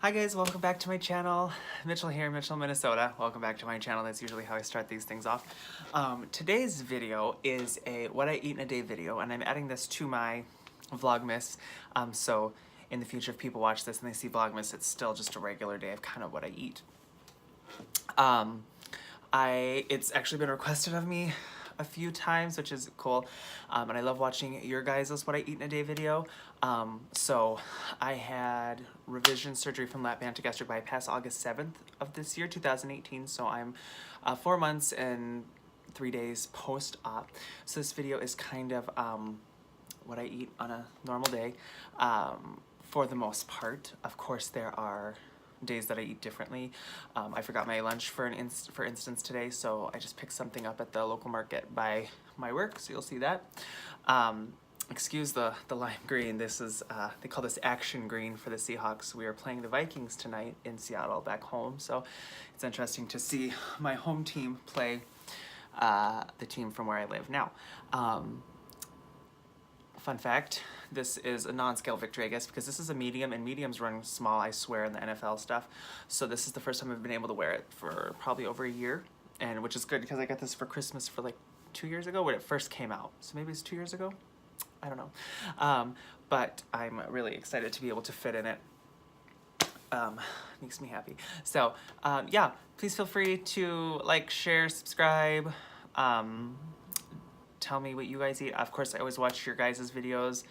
Hi guys, welcome back to my channel. Mitchell here, Mitchell, Minnesota. Welcome back to my channel. That's usually how I start these things off. Today's video is a what I eat in a day video, and I'm adding this to my Vlogmas. So in the future, if people watch this and they see Vlogmas, it's still just a regular day of kind of what I eat. It's actually been requested of me a few times, which is cool, and I love watching your guys' what I eat in a day video. So I had revision surgery from lap band to gastric bypass August 7th of this year, 2018, so I'm 4 months and 3 days post-op. So this video is kind of what I eat on a normal day, for the most part. Of course, there are days that I eat differently. I forgot my lunch for instance today, so I just picked something up at the local market by my work, so you'll see that. Excuse the lime green. This is, they call this action green for the Seahawks. We are playing the Vikings tonight in Seattle back home, so it's interesting to see my home team play the team from where I live now. Fun fact, this is a non-scale victory, I guess, because this is a medium, and mediums run small, I swear, in the NFL stuff. So this is the first time I've been able to wear it for probably over a year, and which is good because I got this for Christmas for like 2 years ago when it first came out. So maybe it's 2 years ago? I don't know. But I'm really excited to be able to fit in it. Makes me happy. So, yeah, please feel free to like, share, subscribe. Tell me what you guys eat. Of course, I always watch your guys' videos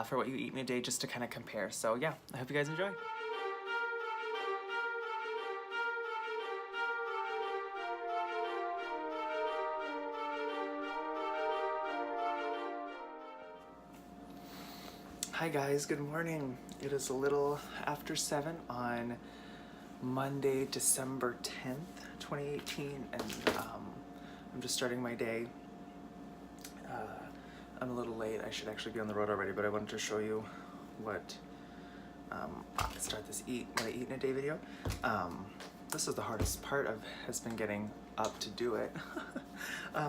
for what you eat in a day just to kind of compare. So yeah, I hope you guys enjoy. Hi guys, good morning. It is a little after 7 on Monday, December 10th, 2018, and I'm just starting my day. I'm a little late. I should actually be on the road already, but I wanted to show you what start this what I eat in a day video. This is the hardest part has been getting up to do it.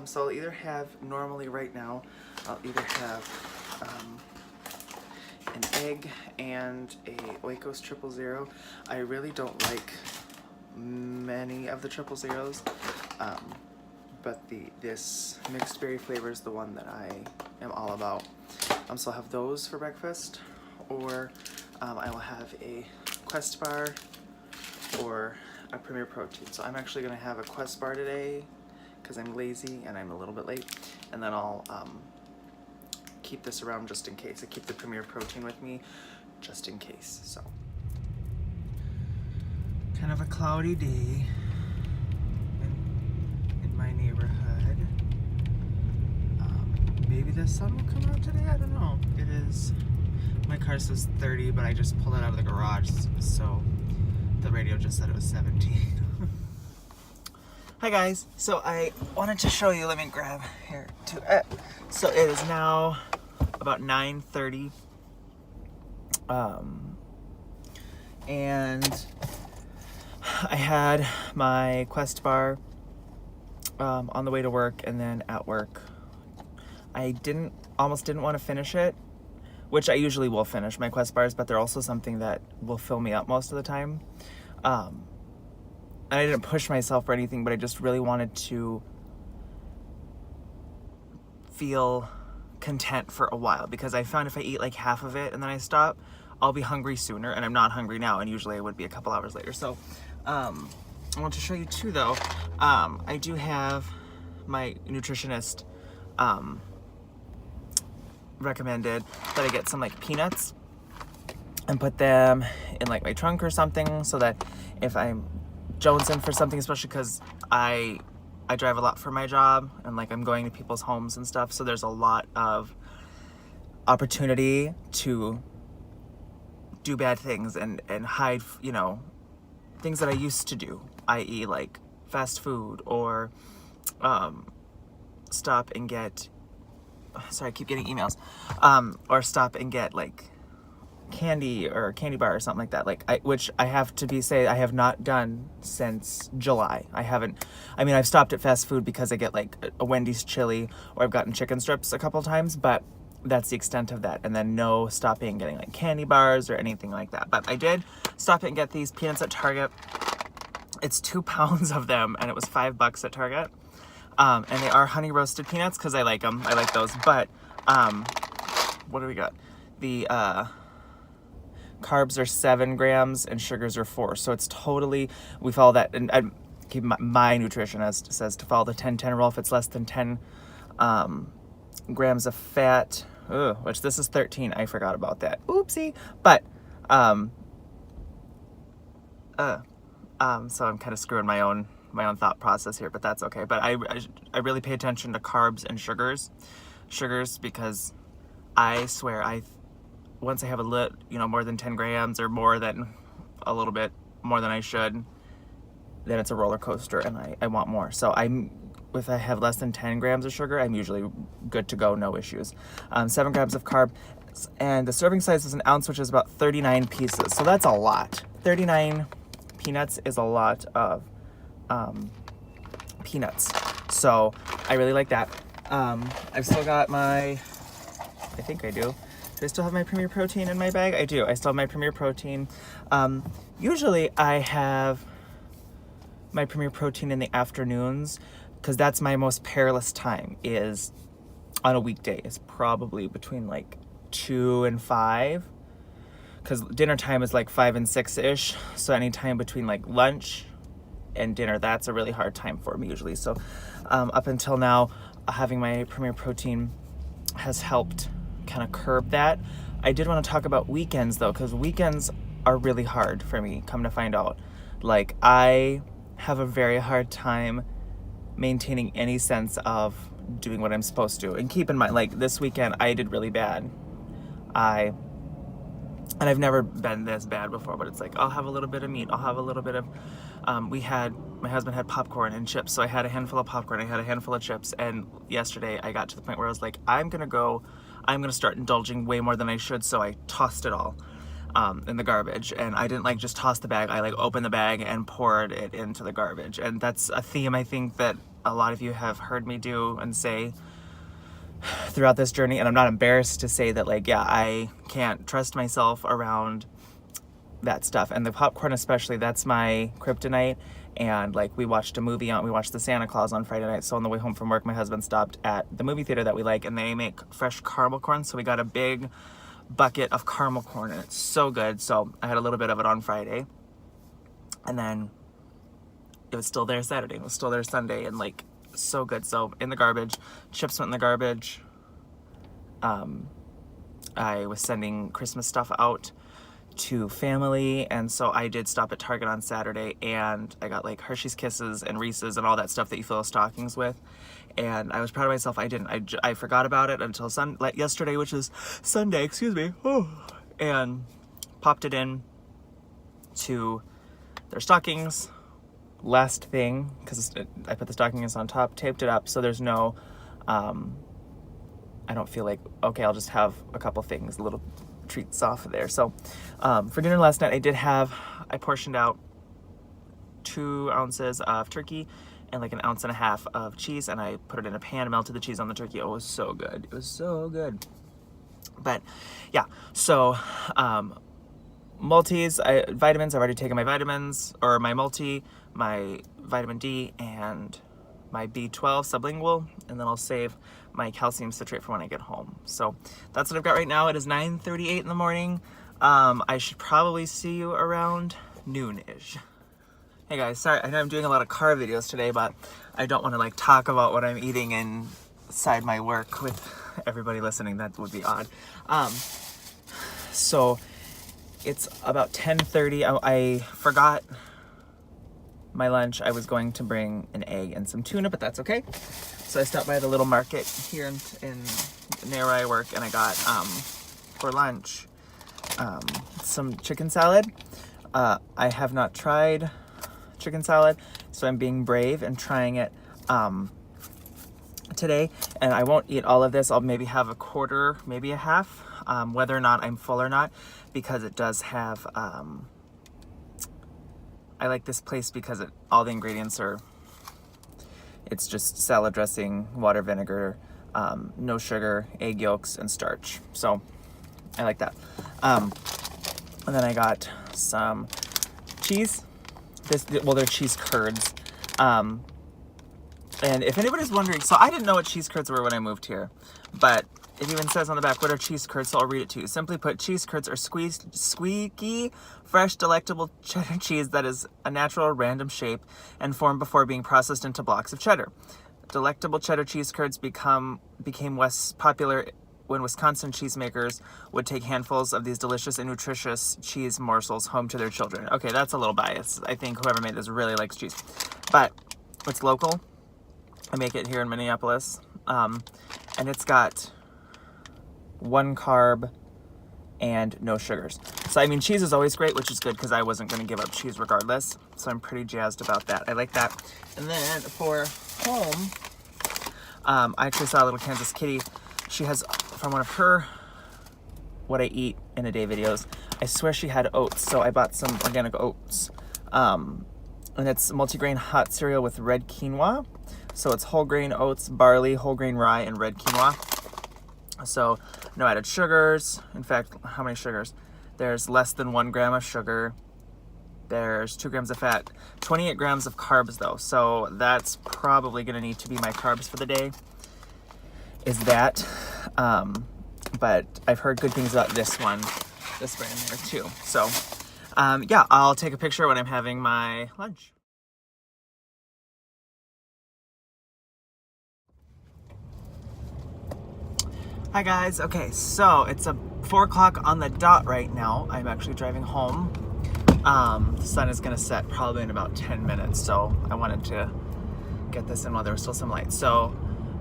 So I'll either have, normally right now, I'll either have an egg and a Oikos 000. I really don't like many of the 000s. But this mixed berry flavor is the one that I am all about. So I'll have those for breakfast, or I will have a Quest bar or a Premier Protein. So I'm actually gonna have a Quest bar today because I'm lazy and I'm a little bit late, and then I'll keep this around just in case. I keep the Premier Protein with me just in case. So kind of a cloudy day in my neighborhood. Maybe the sun will come out today, I don't know. It is, my car says 30, but I just pulled it out of the garage, so the radio just said it was 17. Hi guys, so I wanted to show you, let me grab here too. So it is now about 9:30, and I had my Quest bar on the way to work, and then at work I almost didn't want to finish it, which I usually will finish my Quest bars, but they're also something that will fill me up most of the time. And I didn't push myself or anything, but I just really wanted to feel content for a while, because I found if I eat like half of it and then I stop, I'll be hungry sooner, and I'm not hungry now, and usually I would be a couple hours later. So I want to show you too, though. I do have my nutritionist recommended that I get some like peanuts and put them in like my trunk or something, so that if I'm jonesing for something, especially because I drive a lot for my job, and like I'm going to people's homes and stuff, so there's a lot of opportunity to do bad things and hide, you know, things that I used to do, i.e. like fast food, or stop and get, sorry, I keep getting emails, or stop and get like candy or candy bar or something like that, which I have to say I have not done since July. I've stopped at fast food because I get like a Wendy's chili, or I've gotten chicken strips a couple times, but that's the extent of that. And then no stopping and getting like candy bars or anything like that. But I did stop and get these peanuts at Target. It's 2 pounds of them, and it was $5 at Target. And they are honey roasted peanuts because I like them. I like those. But what do we got? The carbs are 7 grams and sugars are 4. So it's totally, we follow that. And I keep my nutritionist says to follow the 10-10 rule. If it's less than 10 grams of fat, which this is 13. I forgot about that. Oopsie. But so I'm kind of screwing my own thought process here, but that's okay. But I really pay attention to carbs and sugars because I swear once I have more than 10 grams or more than a little bit more than I should, then it's a roller coaster and I want more. So if I have less than 10 grams of sugar, I'm usually good to go, no issues. 7 grams of carb, and the serving size is an ounce, which is about 39 pieces. So that's a lot. 39 peanuts is a lot of peanuts. So I really like that. I've still got I think I do. Do I still have my Premier Protein in my bag? I do. I still have my Premier Protein. Usually I have my Premier Protein in the afternoons because that's my most perilous time, is on a weekday. It's probably between like 2 and 5, because dinner time is like 5 and 6-ish. So anytime between like lunch and dinner, that's a really hard time for me usually. So up until now, having my Premier Protein has helped kind of curb that. I did want to talk about weekends though, because weekends are really hard for me, come to find out. Like, I have a very hard time maintaining any sense of doing what I'm supposed to. And keep in mind, like this weekend I did really bad. And I've never been this bad before, but it's like, I'll have a little bit of meat. I'll have a little bit of, my husband had popcorn and chips. So I had a handful of popcorn. I had a handful of chips. And yesterday I got to the point where I was like, I'm going to start indulging way more than I should. So I tossed it all in the garbage. And I didn't just toss the bag. I opened the bag and poured it into the garbage. And that's a theme I think that a lot of you have heard me do and say throughout this journey. And I'm not embarrassed to say that I can't trust myself around that stuff. And the popcorn especially, that's my kryptonite. And we watched the Santa Claus on Friday night. So on the way home from work, my husband stopped at the movie theater that we like, and they make fresh caramel corn. So we got a big bucket of caramel corn, and it's so good. So I had a little bit of it on Friday, and then it was still there Saturday. It was still there Sunday, and so good. So in the garbage, chips went in the garbage. I was sending Christmas stuff out to family, and so I did stop at Target on Saturday, and I got Hershey's Kisses and Reese's and all that stuff that you fill stockings with. And I was proud of myself. I forgot about it until yesterday, which is Sunday, excuse me. And popped it in to their stockings. Last thing, because I put the stockings on top, taped it up, so there's no, I don't feel okay, I'll just have a couple things, little treats off of there. So for dinner last night, I portioned out 2 ounces of turkey and 1.5 ounces of cheese, and I put it in a pan, melted the cheese on the turkey. Oh, it was so good. It was so good. But yeah, so multis, vitamins, I've already taken my vitamins, or my multi, my vitamin D, and my B12 sublingual, and then I'll save my calcium citrate for when I get home. So that's what I've got right now. It is 9:38 in the morning. I should probably see you around noon-ish. Hey guys, sorry, I know I'm doing a lot of car videos today, but I don't want to talk about what I'm eating inside my work with everybody listening. That would be odd. So it's about 10:30. I forgot my lunch. I was going to bring an egg and some tuna, but that's okay. So I stopped by the little market here in near where I work, and I got for lunch some chicken salad. I have not tried chicken salad, so I'm being brave and trying it today. And I won't eat all of this. I'll maybe have a quarter, maybe a half, whether or not I'm full or not, because it does have I like this place because all the ingredients are, it's just salad dressing, water, vinegar, no sugar, egg yolks, and starch. So I like that. And then I got some cheese. They're cheese curds. And if anybody's wondering, so I didn't know what cheese curds were when I moved here, but it even says on the back, what are cheese curds? So I'll read it to you. Simply put, cheese curds are squeaky, fresh, delectable cheddar cheese that is a natural random shape and formed before being processed into blocks of cheddar. Delectable cheddar cheese curds became less popular when Wisconsin cheesemakers would take handfuls of these delicious and nutritious cheese morsels home to their children. Okay, that's a little biased. I think whoever made this really likes cheese. But it's local. I make it here in Minneapolis. And it's got 1 carb and no sugars. So, I mean, cheese is always great, which is good because I wasn't going to give up cheese regardless. So I'm pretty jazzed about that. I like that. And then for home, I actually saw a little Kansas kitty. She has, from one of her what I eat in a day videos, I swear she had oats. So I bought some organic oats. And it's multigrain hot cereal with red quinoa. So it's whole grain oats, barley, whole grain rye, and red quinoa. So no added sugars. In fact, how many sugars? There's less than 1 gram of sugar. There's 2 grams of fat, 28 grams of carbs though. So that's probably gonna need to be my carbs for the day, is that. But I've heard good things about this brand there too. So yeah, I'll take a picture when I'm having my lunch. Hi guys, okay, so it's 4 o'clock on the dot right now. I'm actually driving home. The sun is gonna set probably in about 10 minutes, so I wanted to get this in while there was still some light. So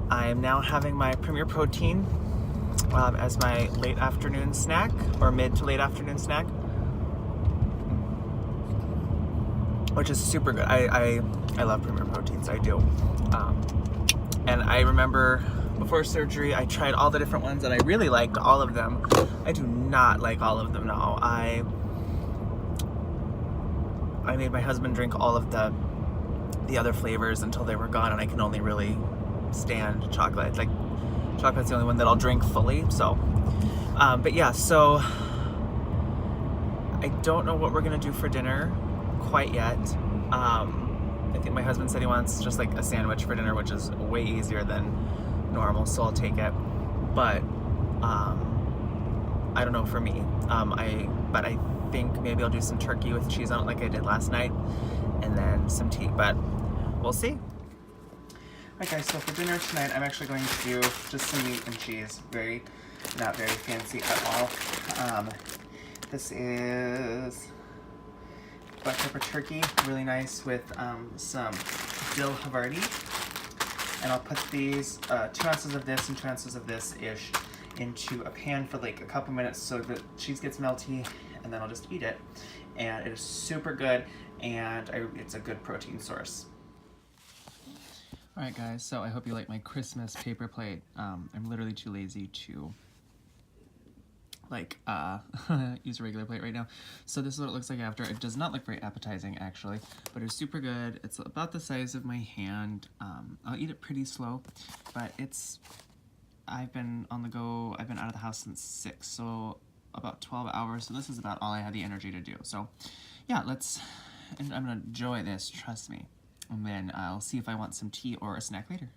I am now having my Premier Protein as my late afternoon snack, or mid to late afternoon snack, which is super good. I love Premier Proteins, I do. And I remember before surgery, I tried all the different ones and I really liked all of them. I do not like all of them now. I made my husband drink all of the other flavors until they were gone, and I can only really stand chocolate. Like, chocolate's the only one that I'll drink fully, so. But yeah, so I don't know what we're gonna do for dinner quite yet. I think my husband said he wants just like a sandwich for dinner, which is way easier than normal, so I'll take it. But I don't know for me. But I think maybe I'll do some turkey with cheese on it like I did last night, and then some tea, but we'll see. Alright guys, so for dinner tonight, I'm actually going to do just some meat and cheese. Not very fancy at all. This is black pepper turkey, really nice with some dill Havarti. And I'll put these 2 ounces of this and 2 ounces of this-ish into a pan for like a couple minutes so the cheese gets melty, and then I'll just eat it. And it is super good, and it's a good protein source. Alright guys, so I hope you like my Christmas paper plate. I'm literally too lazy to use a regular plate right now. So this is what it looks like after. It does not look very appetizing actually, but it's super good. It's about the size of my hand. I'll eat it pretty slow, but I've been on the go. I've been out of the house since 6, so about 12 hours. So this is about all I had the energy to do. So yeah, and I'm gonna enjoy this, trust me. And then I'll see if I want some tea or a snack later.